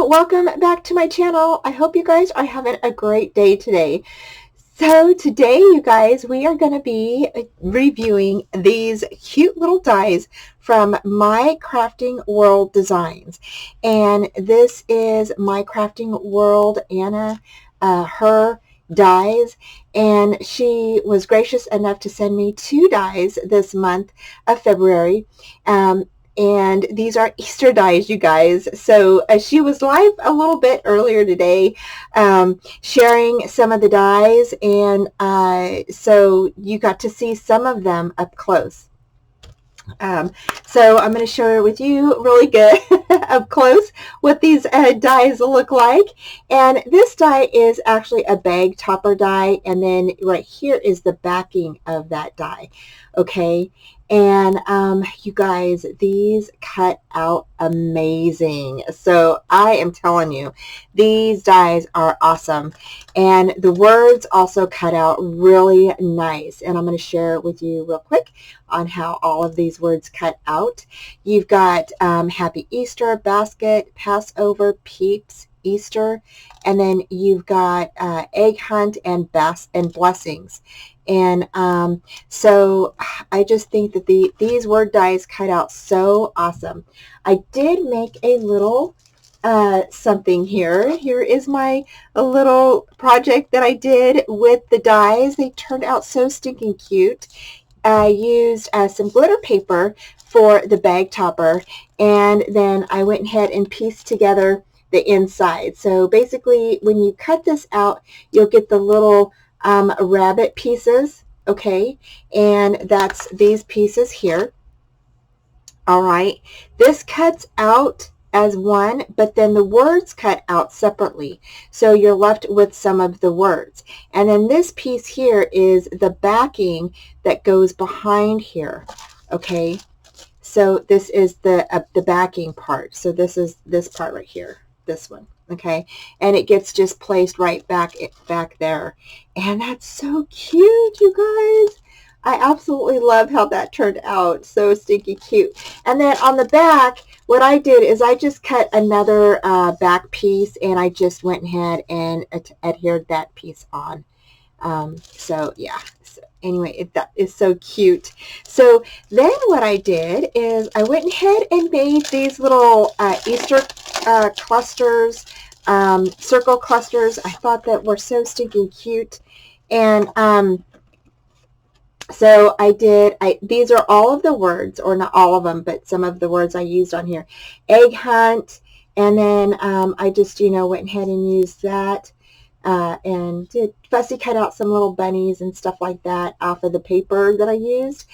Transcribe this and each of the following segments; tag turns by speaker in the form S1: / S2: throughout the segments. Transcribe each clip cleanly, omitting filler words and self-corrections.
S1: Hello, welcome back to my channel. I hope you guys are having a great day today. So today, you guys, we are going to be reviewing these cute little dies from My Crafting World Designs. And this is My Crafting World Anna, her dies, and she was gracious enough to send me 2 dies this month of February. And these are Easter dies, you guys. So she was live a little bit earlier today, sharing some of the dies, and so you got to see some of them up close. So I'm going to share with you really good up close what these dies look like. And this die is actually a bag topper die, and then right here is the backing of that die. Okay, and you guys, these cut out amazing. So I am telling you, these dies are awesome, and the words also cut out really nice, and I'm going to share with you real quick on how all of these words cut out. You've got Happy Easter, Basket, Passover, Peeps, Easter, and then you've got Egg Hunt and Blessings. And so I just think that these word dies cut out so awesome. I did make a little something here. Here is my little project that I did with the dies. They turned out so stinking cute. I used some glitter paper for the bag topper, and then I went ahead and pieced together the inside. So basically, when you cut this out, you'll get the little rabbit pieces, okay? And that's these pieces here. All right, this cuts out as one, but then the words cut out separately. So you're left with some of the words. And then this piece here is the backing that goes behind here, okay? So this is the backing part. So this is this part right here, this one, okay? And it gets just placed right back there. And that's so cute, you guys. I absolutely love how that turned out. So stinky cute. And then on the back, what I did is I just cut another back piece, and I just went ahead and adhered that piece on. So yeah. So anyway, that is so cute. So then what I did is I went ahead and made these little Easter clusters, circle clusters. I thought that were so stinking cute. And so these are all of the words, or not all of them, but some of the words I used on here. Egg Hunt, and then I just, went ahead and used that and did fussy cut out some little bunnies and stuff like that off of the paper that I used.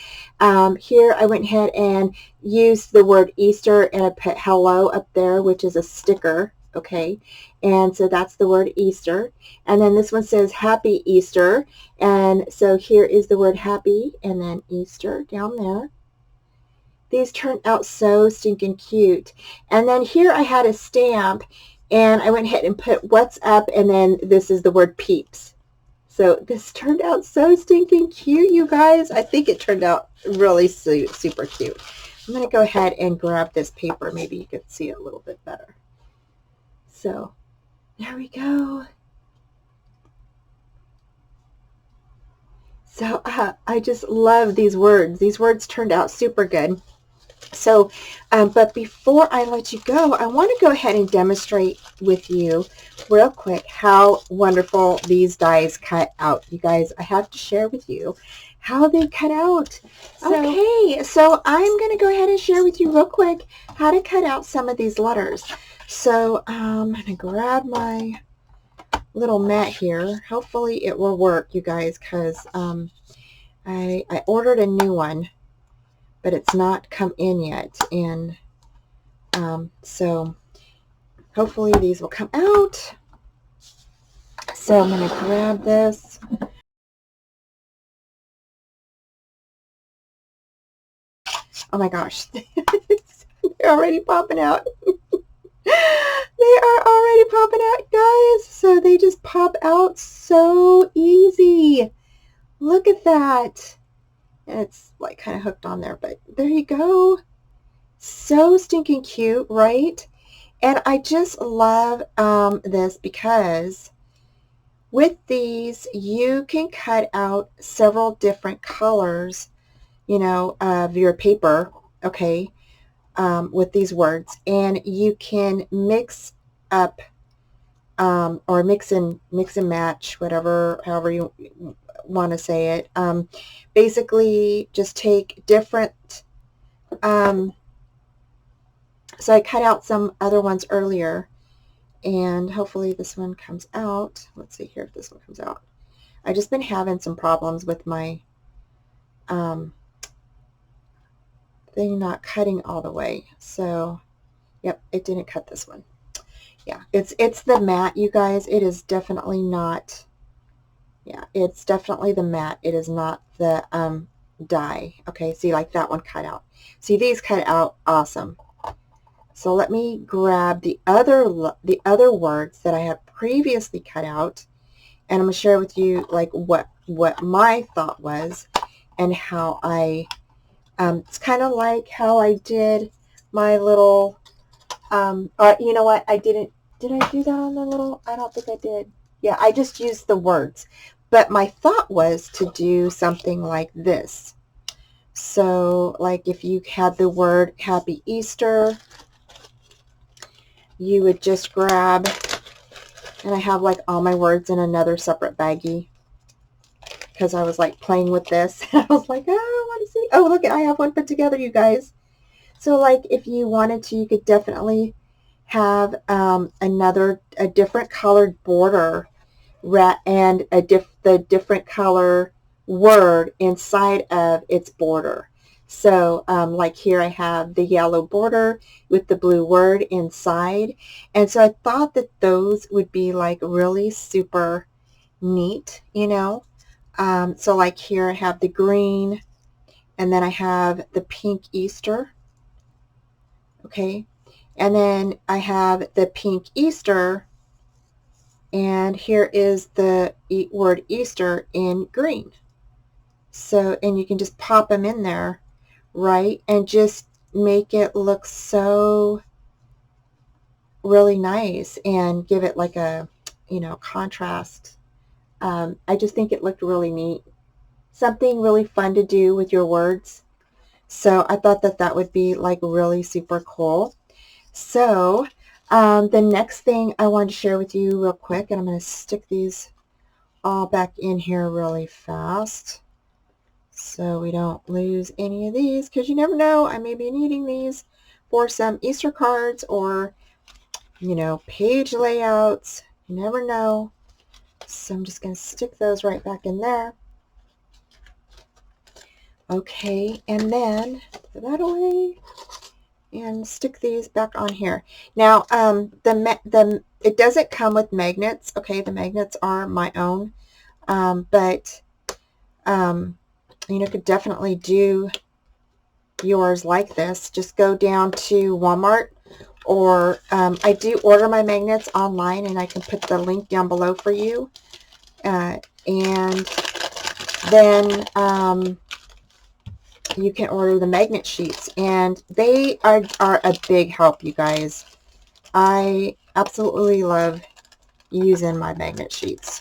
S1: Here I went ahead and used the word Easter, and I put hello up there, which is a sticker. Okay, and so that's the word Easter. And then this one says Happy Easter, and so here is the word happy, and then Easter down there. These turned out so stinking cute. And then here I had a stamp, and I went ahead and put what's up, and then this is the word peeps. So this turned out so stinking cute, you guys. I think it turned out really super cute. I'm going to go ahead and grab this paper. Maybe you could see it a little bit better. So there we go. So I just love these words. These words turned out super good. So, but before I let you go, I want to go ahead and demonstrate with you real quick how wonderful these dies cut out. You guys, I have to share with you how they cut out. Okay, so I'm going to go ahead and share with you real quick how to cut out some of these letters. So I'm going to grab my little mat here. Hopefully it will work, you guys, because I ordered a new one, but it's not come in yet. And so hopefully these will come out. So I'm going to grab this. Oh my gosh, they're already popping out. They are already popping out, guys. So they just pop out so easy. Look at that. And it's like kind of hooked on there, but there you go. So stinking cute, right? And I just love this because with these, you can cut out several different colors, you know, of your paper, okay, with these words. And you can mix up or mix and match, whatever, however you want to say it. Basically, just take different, um, so I cut out some other ones earlier, and hopefully this one comes out. Let's see here if this one comes out. I've just been having some problems with my um, thing not cutting all the way. So, yep, it didn't cut this one. Yeah, it's the matte, you guys. It is definitely not, yeah, it's definitely the matte. It is not the dye. Okay, see, like that one cut out. See, these cut out awesome. So let me grab the other words that I had previously cut out, and I'm going to share with you like what my thought was and how I, it's kind of like how I did my little, you know what, did I do that on the little, I don't think I did. Yeah, I just used the words. But my thought was to do something like this. So like if you had the word Happy Easter, you would just grab, and I have like all my words in another separate baggie because I was like playing with this. I was like, oh, I want to see. Oh, look, I have one put together, you guys. So like if you wanted to, you could definitely have a different colored border and the different color word inside of its border. So like here I have the yellow border with the blue word inside. And so I thought that those would be like really super neat, you know. So like here I have the green, and then I have the pink Easter. Okay. And then I have the pink Easter, and here is the word Easter in green. So, and you can just pop them in there, right? And just make it look so really nice and give it like a, you know, contrast. I just think it looked really neat. Something really fun to do with your words. So I thought that that would be like really super cool. So the next thing I wanted to share with you real quick, and I'm going to stick these all back in here really fast so we don't lose any of these, because you never know, I may be needing these for some Easter cards or, you know, page layouts. You never know. So I'm just going to stick those right back in there. Okay, and then put that away and stick these back on here. Now, it doesn't come with magnets. Okay, the magnets are my own, but you know, could definitely do yours like this. Just go down to Walmart, or I do order my magnets online, and I can put the link down below for you. And then you can order the magnet sheets, and they are a big help, you guys. I absolutely love using my magnet sheets.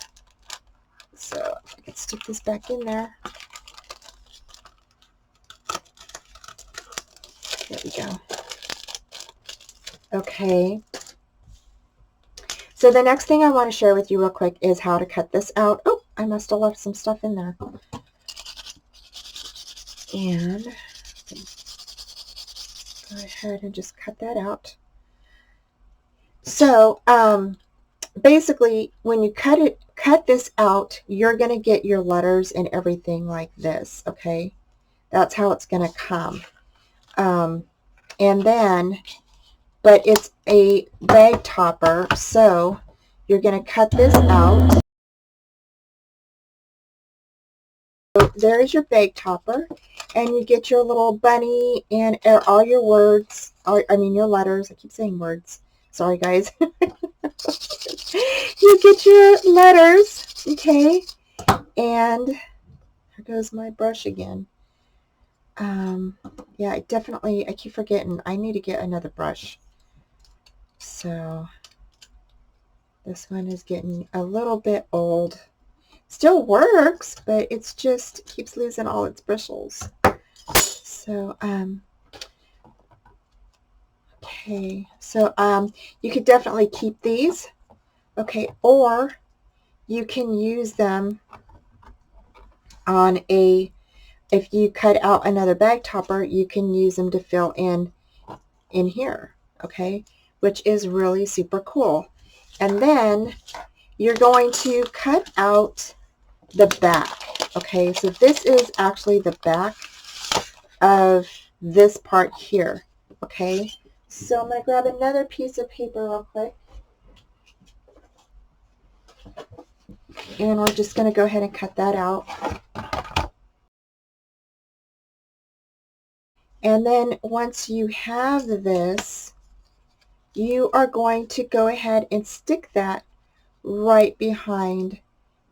S1: So I can stick this back in there. There we go. Okay. So the next thing I want to share with you real quick is how to cut this out. Oh, I must have left some stuff in there. And go ahead and just cut that out. So basically, when you cut this out, you're going to get your letters and everything like this, okay? That's how it's going to come. And then, but it's a bag topper, so you're going to cut this out. So there's your bag topper, and you get your little bunny and all your words, your letters. I keep saying words. Sorry, guys. You get your letters, okay? And there goes my brush again. Yeah, I keep forgetting. I need to get another brush. So this one is getting a little bit old. Still works, but it's just keeps losing all its bristles. So, okay. So, you could definitely keep these. Okay. Or you can use them on if you cut out another bag topper, you can use them to fill in here. Okay. Which is really super cool. And then you're going to cut out the back. Okay, so this is actually the back of this part here. Okay, so I'm going to grab another piece of paper real quick. And we're just going to go ahead and cut that out. And then once you have this, you are going to go ahead and stick that right behind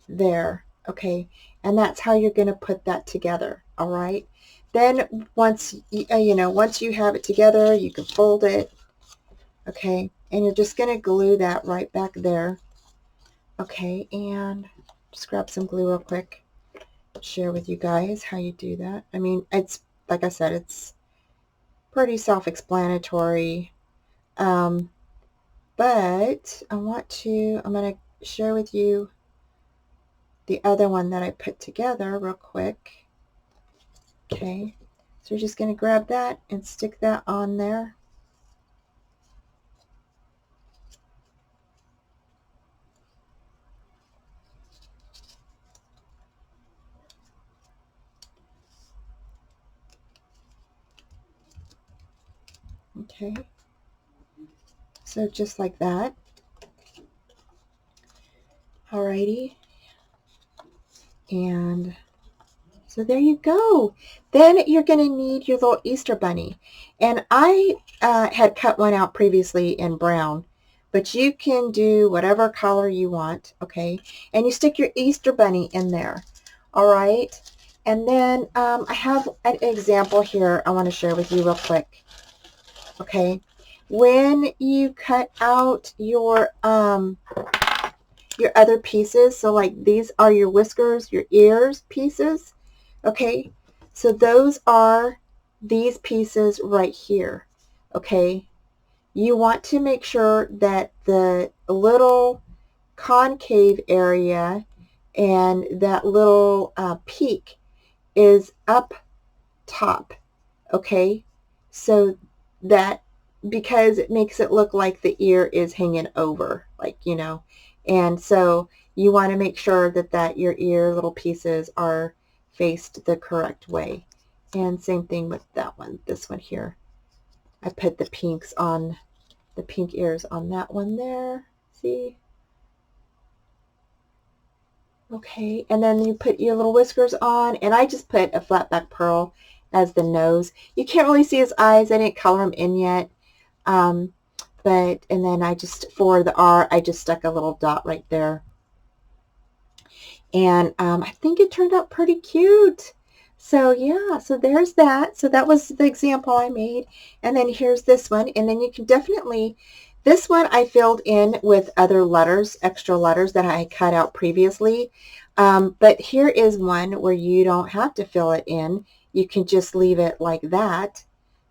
S1: there. Okay, and that's how you're going to put that together. All right, then once once you have it together, you can fold it. Okay, and you're just going to glue that right back there. Okay, and just grab some glue real quick, share with you guys how you do that. I mean, it's like I said, it's pretty self-explanatory, but I'm going to share with you the other one that I put together real quick. Okay, so you're just going to grab that and stick that on there. Okay, so just like that. Alrighty, and so there you go. Then you're going to need your little Easter bunny. And I had cut one out previously in brown, but you can do whatever color you want, okay? And you stick your Easter bunny in there, all right? And then I have an example here I want to share with you real quick, okay? When you cut out your other pieces, so like these are your whiskers, your ears pieces, okay, so those are these pieces right here. Okay, you want to make sure that the little concave area and that little peak is up top. Okay, so that, because it makes it look like the ear is hanging over, like, and so you want to make sure that your ear little pieces are faced the correct way. And same thing with that one, this one here. I put the pink ears on that one there. See? Okay, and then you put your little whiskers on, and I just put a flat back pearl as the nose. You can't really see his eyes. I didn't color them in yet. And then for the R, I just stuck a little dot right there. And I think it turned out pretty cute. So yeah, so there's that. So that was the example I made. And then here's this one. And then you can definitely, this one I filled in with other letters, extra letters that I cut out previously. But here is one where you don't have to fill it in. You can just leave it like that.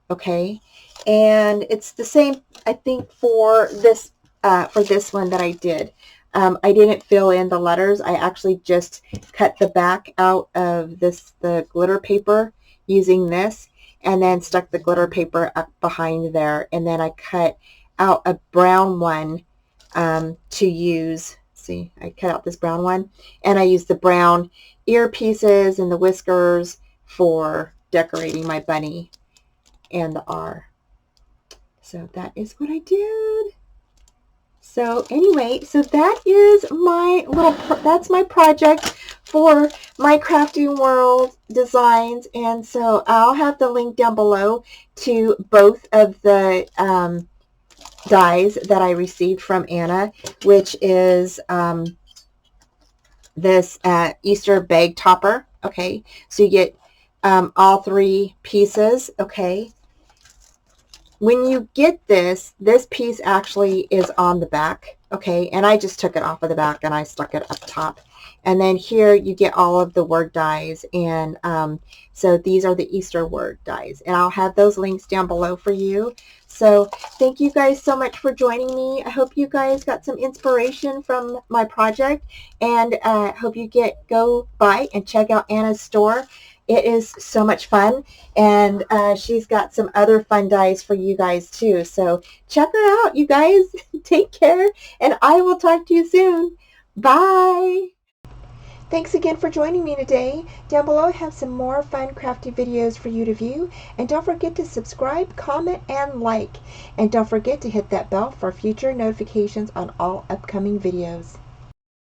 S1: Okay. And it's the same, I think, for this one that I did. I didn't fill in the letters. I actually just cut the back out of the glitter paper using this, and then stuck the glitter paper up behind there. And then I cut out a brown one to use. See, I cut out this brown one, and I used the brown ear pieces and the whiskers for decorating my bunny and the R. So that is what I did. So anyway, so that is that's my project for my Crafting World designs. And so I'll have the link down below to both of the dies that I received from Anna, which is this Easter bag topper. Okay, so you get all three pieces. Okay, when you get this piece actually is on the back, okay? And I just took it off of the back and I stuck it up top. And then here you get all of the word dies. And so these are the Easter word dies. And I'll have those links down below for you. So thank you guys so much for joining me. I hope you guys got some inspiration from my project. And hope you go by and check out Anna's store. It is so much fun, and she's got some other fun dies for you guys too. So check her out, you guys. Take care, and I will talk to you soon. Bye. Thanks again for joining me today. Down below I have some more fun crafty videos for you to view. And don't forget to subscribe, comment, and like. And don't forget to hit that bell for future notifications on all upcoming videos.